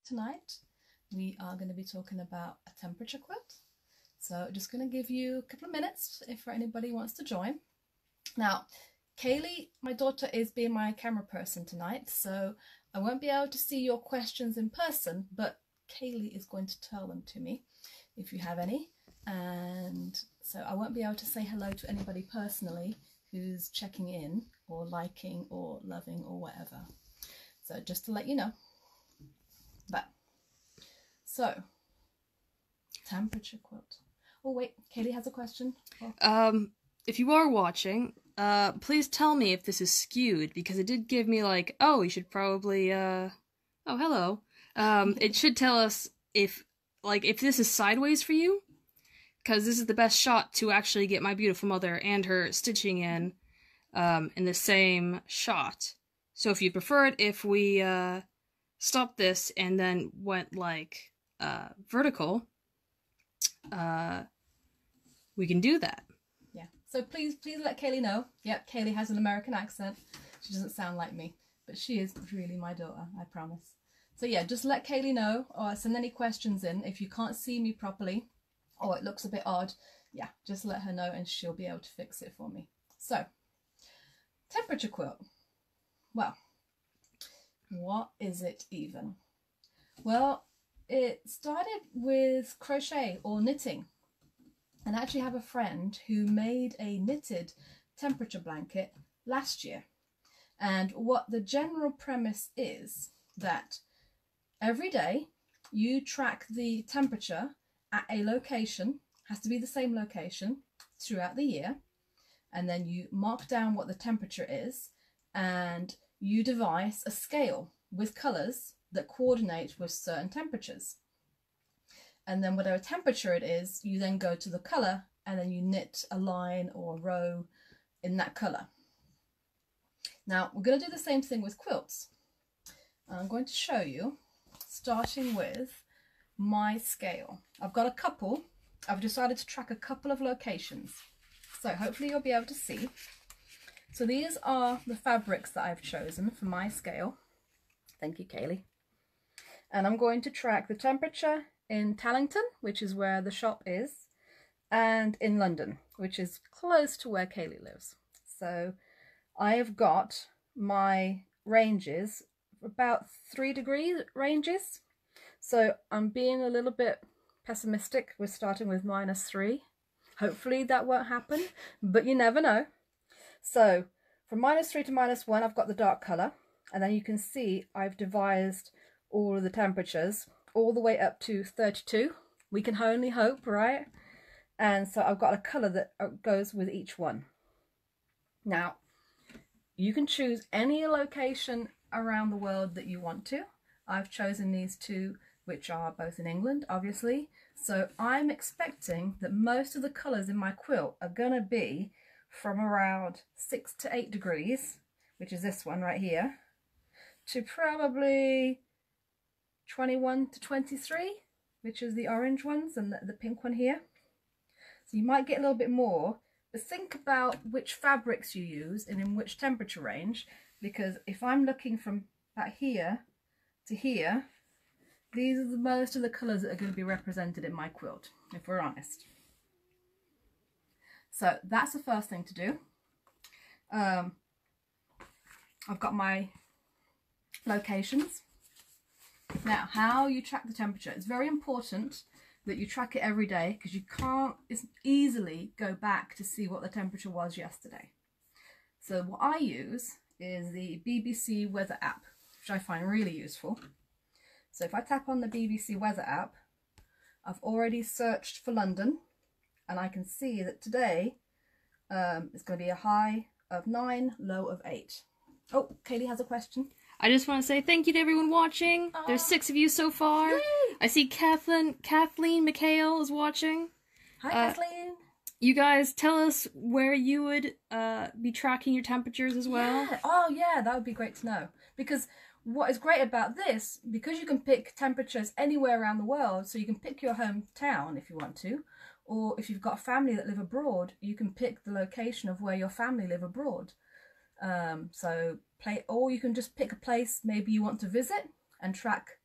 tonight we are going to be talking about a temperature quilt. So just going to give you a couple of minutes if anybody wants to join. Now, Kaylee, my daughter, is being my camera person tonight, so I won't be able to see your questions in person, but Kaylee is going to tell them to me if you have any. And so I won't be able to say hello to anybody personally who's checking in or liking or loving or whatever. So just to let you know. But so temperature quilt. Oh wait, Kaylee has a question. Oh. If you are watching, please tell me if this is skewed, because it did give me like, oh, you should probably oh, hello. It should tell us if this is sideways for you, because this is the best shot to actually get my beautiful mother and her stitching in the same shot. So if you prefer it, if we stopped this and then went like vertical, we can do that. Yeah. So please let Kaylee know. Yep, Kaylee has an American accent. She doesn't sound like me, but she is really my daughter, I promise. So yeah, just let Kaylee know or send any questions in. If you can't see me properly or it looks a bit odd, yeah, just let her know and she'll be able to fix it for me. So, temperature quilt. Well, what is it even? Well, it started with crochet or knitting. And I actually have a friend who made a knitted temperature blanket last year. And what the general premise is that every day you track the temperature at a location, has to be the same location throughout the year, and then you mark down what the temperature is and you devise a scale with colours that coordinate with certain temperatures. And then whatever temperature it is, you then go to the colour and then you knit a line or a row in that colour. Now we're going to do the same thing with quilts. I'm going to show you, starting with my scale. I've got a couple. I've decided to track a couple of locations. So hopefully you'll be able to see. So these are the fabrics that I've chosen for my scale. Thank you, Kaylee. And I'm going to track the temperature in Tallington, which is where the shop is, and in London, which is close to where Kaylee lives. So I have got my ranges, about 3 degree ranges. So I'm being a little bit pessimistic. We're starting with -3. Hopefully that won't happen, but you never know. So from -3 to -1, I've got the dark colour, and then you can see I've devised all of the temperatures all the way up to 32. We can only hope, right? And so I've got a colour that goes with each one. Now, you can choose any location around the world that you want to. I've chosen these two, which are both in England, obviously. So I'm expecting that most of the colours in my quilt are going to be from around 6 to 8 degrees, which is this one right here, to probably 21 to 23, which is the orange ones, and the pink one here. So you might get a little bit more, but think about which fabrics you use and in which temperature range, because if I'm looking from about here to here, these are most of the colours that are going to be represented in my quilt, if we're honest. So that's the first thing to do. I've got my locations. Now, how you track the temperature. It's very important that you track it every day, because you can't easily go back to see what the temperature was yesterday. So what I use is the BBC weather app, which I find really useful. So if I tap on the BBC weather app, I've already searched for London, and I can see that today it's going to be a high of 9, low of 8. Oh, Kaylee has a question. I just want to say thank you to everyone watching. There's 6 of you so far. Yay! I see Kathleen McHale is watching. Hi, Kathleen. You guys tell us where you would be tracking your temperatures as well. Yeah. Oh yeah, that would be great to know. Because what is great about this, because you can pick temperatures anywhere around the world, so you can pick your hometown if you want to, or if you've got a family that live abroad, you can pick the location of where your family live abroad. Or you can just pick a place maybe you want to visit and track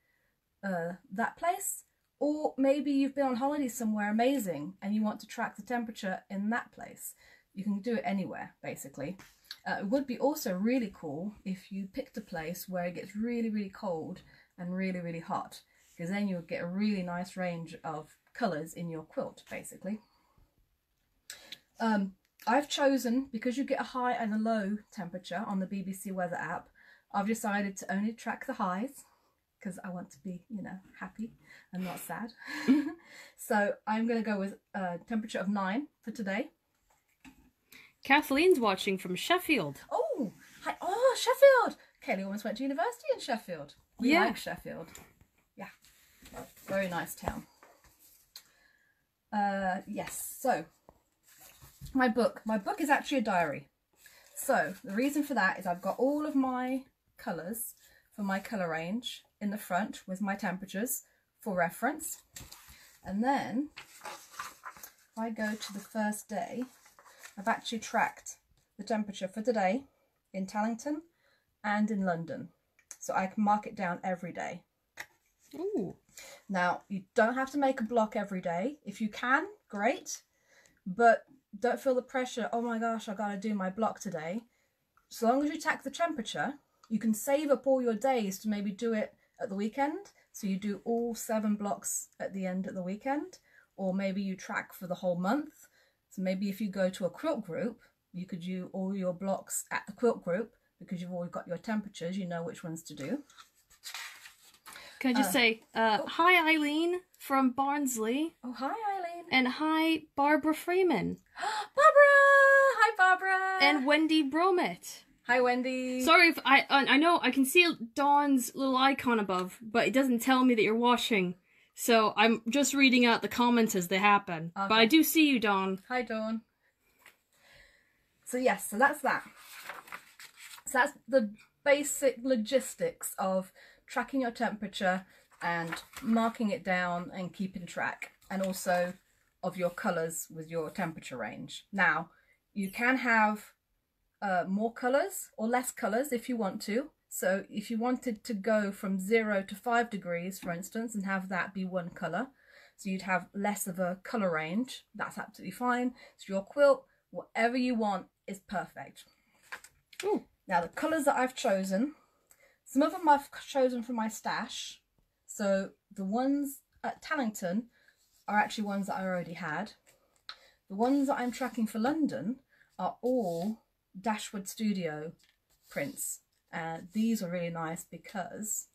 that place, or maybe you've been on holiday somewhere amazing and you want to track the temperature in that place. You can do it anywhere, basically. It would be also really cool if you picked a place where it gets really, really cold and really, really hot, because then you would get a really nice range of colours in your quilt, basically. I've chosen, because you get a high and a low temperature on the BBC Weather app, I've decided to only track the highs, because I want to be, you know, happy and not sad. So I'm going to go with a temperature of 9 for today. Kathleen's watching from Sheffield. Oh, hi. Oh, Sheffield. Kaylee almost went to university in Sheffield. We like Sheffield. Yeah, very nice town. Yes, so my book is actually a diary. So the reason for that is I've got all of my colours for my colour range in the front with my temperatures for reference. And then if I go to the first day, I've actually tracked the temperature for today in Tallington and in London, so I can mark it down every day. Ooh. Now, you don't have to make a block every day. If you can, great, but don't feel the pressure, oh my gosh, I gotta do my block today. So long as you track the temperature, you can save up all your days to maybe do it at the weekend, so you do all 7 blocks at the end of the weekend, or maybe you track for the whole month. So maybe if you go to a quilt group, you could do all your blocks at the quilt group, because you've already got your temperatures, you know which ones to do. Can I just say, hi Eileen from Barnsley. Oh, hi Eileen. And hi Barbara Freeman. Barbara! Hi Barbara! And Wendy Bromett. Hi Wendy. Sorry if I know I can see Dawn's little icon above, but it doesn't tell me that you're watching. So I'm just reading out the comments as they happen. Okay. But I do see you, Dawn. Hi, Dawn. So yes, so that's that. So that's the basic logistics of tracking your temperature and marking it down and keeping track, and also of your colours with your temperature range. Now, you can have more colours or less colours if you want to. So if you wanted to go from 0 to 5 degrees, for instance, and have that be one colour, so you'd have less of a colour range, that's absolutely fine. So your quilt, whatever you want, is perfect. Ooh. Now the colours that I've chosen, some of them I've chosen from my stash. So the ones at Tallington are actually ones that I already had. The ones that I'm tracking for London are all Dashwood Studio prints. These are really nice because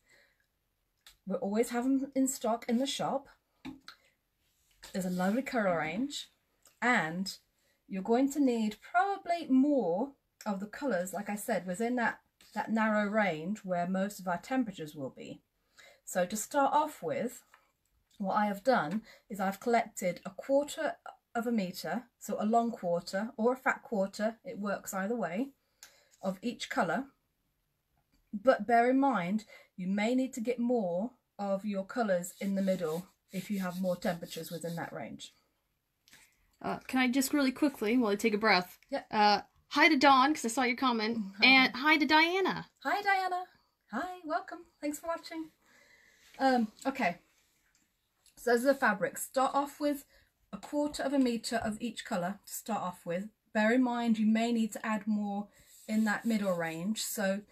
we always have them in stock in the shop. There's a lovely colour range, and you're going to need probably more of the colours, like I said, within that narrow range where most of our temperatures will be. So to start off with, what I have done is I've collected 1/4 of a metre, so a long quarter or a fat quarter, it works either way, of each colour. But bear in mind, you may need to get more of your colours in the middle if you have more temperatures within that range. Can I just really quickly, while I take a breath? Yeah. Hi to Dawn, because I saw your comment. Hi. And hi to Diana. Hi, Diana. Hi, welcome. Thanks for watching. Okay. So those are the fabrics. Start off with 1/4 of a metre of each colour to start off with. Bear in mind, you may need to add more in that middle range. So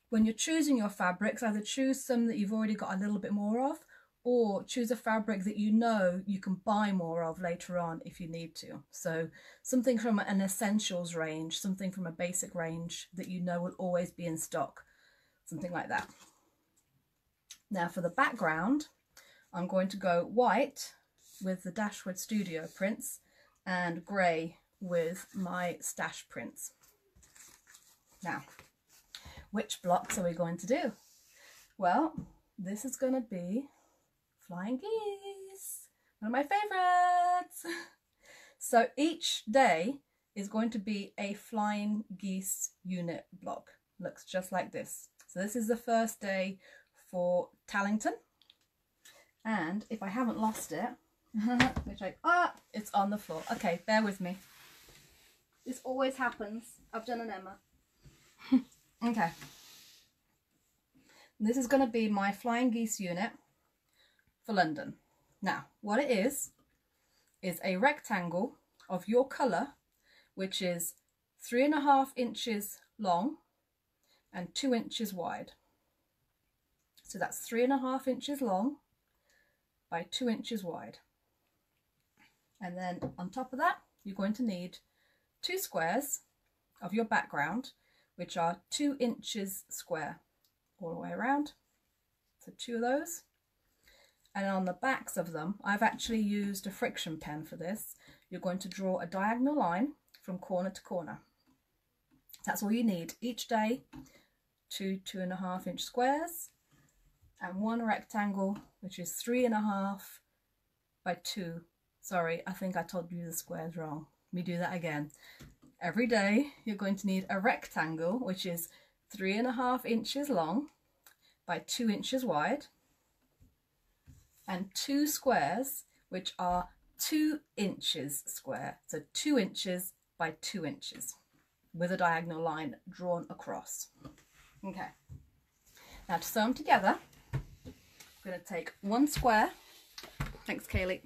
when you're choosing your fabrics, either choose some that you've already got a little bit more of, or choose a fabric that you know you can buy more of later on if you need to. So something from an essentials range, something from a basic range that you know will always be in stock, something like that. Now for the background, I'm going to go white with the Dashwood Studio prints and grey with my stash prints. Now, which blocks are we going to do? Well, this is going to be Flying Geese, one of my favourites. So each day is going to be a Flying Geese unit block. Looks just like this. So this is the first day for Tallington. And if I haven't lost it, it's on the floor. Okay, bear with me. This always happens. I've done an Emma. Okay. This is going to be my Flying Geese unit. for London. Now, what it is a rectangle of your colour, which is 3.5 inches long and 2 inches wide. So that's 3.5 inches long by 2 inches wide. And then on top of that, you're going to need 2 squares of your background, which are 2 inches square all the way around. So 2 of those. And on the backs of them, I've actually used a friction pen for this. You're going to draw a diagonal line from corner to corner. That's all you need. Each day, 2 2.5 inch squares and 1 rectangle, which is 3.5 by 2. Sorry, I think I told you the squares wrong. Let me do that again. Every day, you're going to need a rectangle, which is 3.5 inches long by 2 inches wide, and 2 squares, which are 2 inches square. So 2 inches by 2 inches with a diagonal line drawn across. Okay. Now to sew them together, I'm going to take 1 square, thanks Kaylee,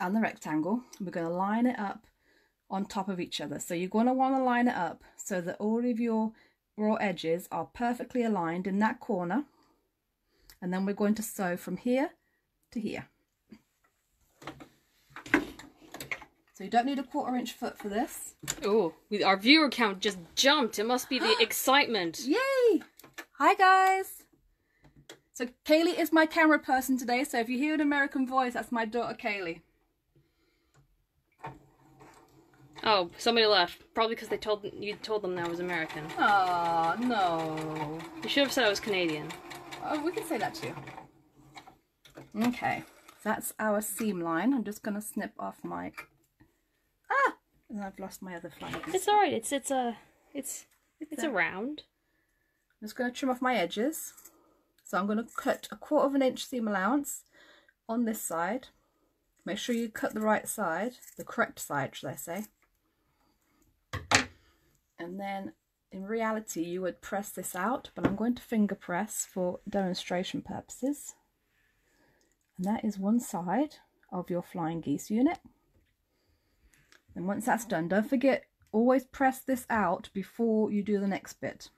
and the rectangle. We're going to line it up on top of each other. So you're going to want to line it up so that all of your raw edges are perfectly aligned in that corner. And then we're going to sew from here to here. So you don't need a 1/4 inch foot for this. Oh, our viewer count just jumped. It must be the excitement. Yay! Hi guys! So Kaylee is my camera person today, so if you hear an American voice, that's my daughter Kaylee. Oh, somebody left. Probably because you told them that I was American. Oh no. You should have said I was Canadian. Oh, we can say that too. Okay, that's our seam line. I'm just gonna snip off my. Ah! And I've lost my other flag. It's all right. It's a round. I'm just gonna trim off my edges. So I'm gonna cut a 1/4 inch seam allowance on this side. Make sure you cut the right side, the correct side, should I say? And then in reality you would press this out, but I'm going to finger press for demonstration purposes. And that is one side of your flying geese unit. And once that's done, don't forget, always press this out before you do the next bit.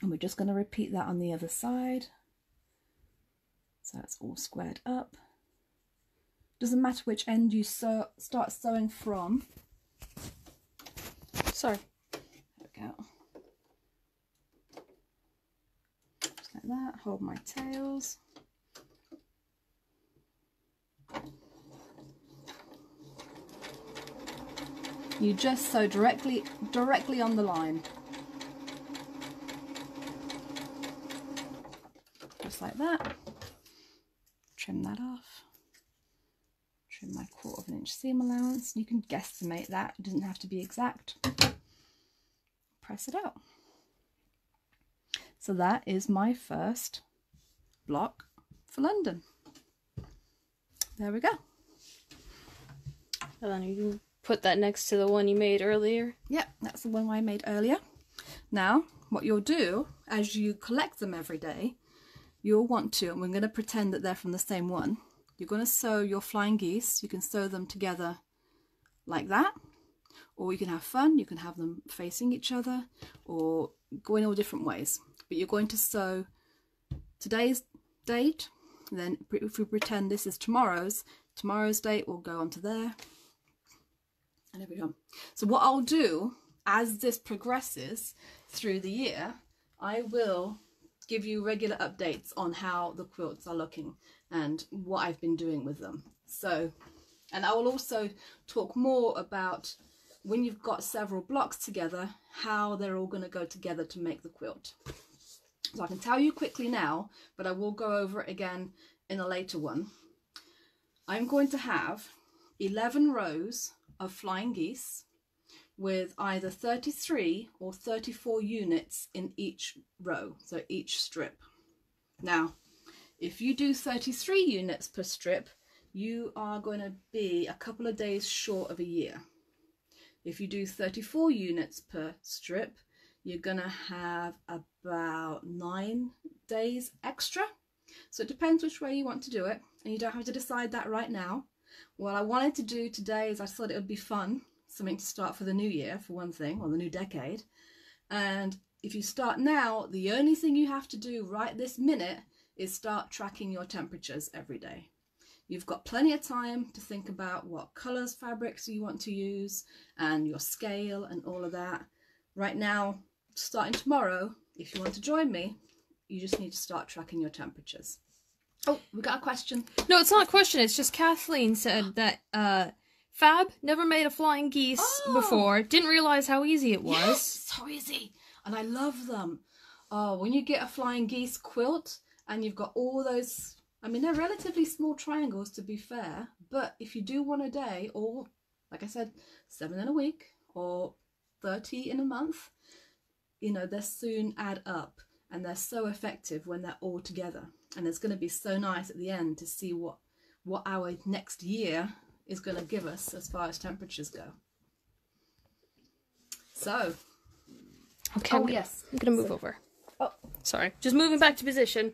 And we're just going to repeat that on the other side. So that's all squared up. Doesn't matter which end you start sewing from. Sorry. There we go. Just like that. Hold my tails. You just sew directly on the line. Just like that. Trim that off. Trim my 1/4 inch seam allowance. You can guesstimate that, it doesn't have to be exact. Press it out. So that is my first block for London. There we go. And then you can put that next to the one you made earlier. Yep, that's the one I made earlier. Now, what you'll do as you collect them every day, you'll want to, and we're going to pretend that they're from the same one, you're going to sew your flying geese. You can sew them together like that, or you can have fun, you can have them facing each other, or go in all different ways. But you're going to sew today's date, then if we pretend this is tomorrow's date will go onto there, and there we go. So what I'll do as this progresses through the year, I will give you regular updates on how the quilts are looking and what I've been doing with them. So, and I will also talk more about when you've got several blocks together, how they're all going to go together to make the quilt. So I can tell you quickly now, but I will go over it again in a later one. I'm going to have 11 rows of flying geese with either 33 or 34 units in each row, so each strip. Now, if you do 33 units per strip, you are going to be a couple of days short of a year. If you do 34 units per strip, you're gonna have about 9 days extra. So it depends which way you want to do it, and you don't have to decide that right now. What I wanted to do today is I thought it would be fun, something to start for the new year, for one thing, or the new decade. And if you start now, the only thing you have to do right this minute is start tracking your temperatures every day. You've got plenty of time to think about what colours, fabrics you want to use, and your scale and all of that. Right now, starting tomorrow, if you want to join me, you just need to start tracking your temperatures. Oh, we got a question. No, it's not a question. It's just Kathleen said that Fab never made a flying geese before. Didn't realize how easy it was. Yes, so easy. And I love them. Oh, when you get a flying geese quilt and you've got all those, I mean, they're relatively small triangles to be fair, but if you do one a day, or like I said, 7 in a week or 30 in a month, you know, they soon add up, and they're so effective when they're all together. And it's going to be so nice at the end to see what our next year is going to give us as far as temperatures go. So, okay, I'm going to move over. Oh, sorry, just moving back to position.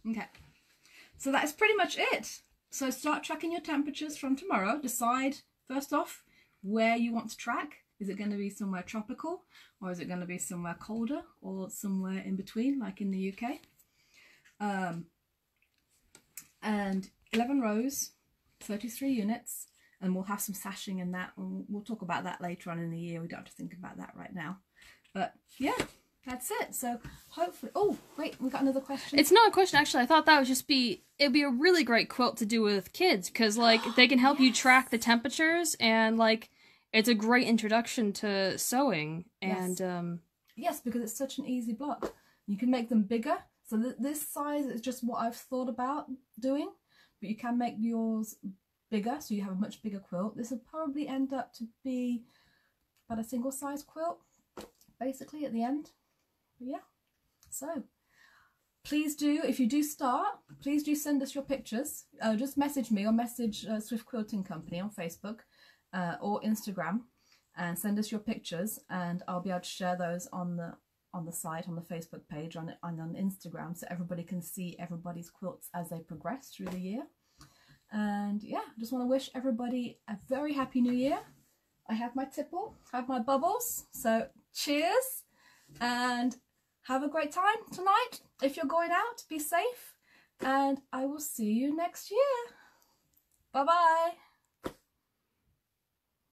Okay, so that is pretty much it. So start tracking your temperatures from tomorrow. Decide first off where you want to track. Is it going to be somewhere tropical, or is it going to be somewhere colder, or somewhere in between, like in the UK? And 11 rows, 33 units, and we'll have some sashing in that. We'll talk about that later on in the year. We don't have to think about that right now. But yeah, that's it. So hopefully, oh wait, we got another question. It's not a question, actually. I thought that would just be, it'd be a really great quilt to do with kids, because like they can help you track the temperatures, and like it's a great introduction to sewing. And yes, because it's such an easy block. You can make them bigger. So this size is just what I've thought about doing, but you can make yours bigger, so you have a much bigger quilt. This will probably end up to be about a single size quilt, basically, at the end. But yeah, so please do, if you do start, please do send us your pictures. Just message me or message Swift Quilting Company on Facebook or Instagram, and send us your pictures, and I'll be able to share those on the site, on the Facebook page, on Instagram, so everybody can see everybody's quilts as they progress through the year. And yeah, just want to wish everybody a very happy new year. I have my tipple, have my bubbles, so cheers, and have a great time tonight. If you're going out, be safe, and I will see you next year. Bye bye.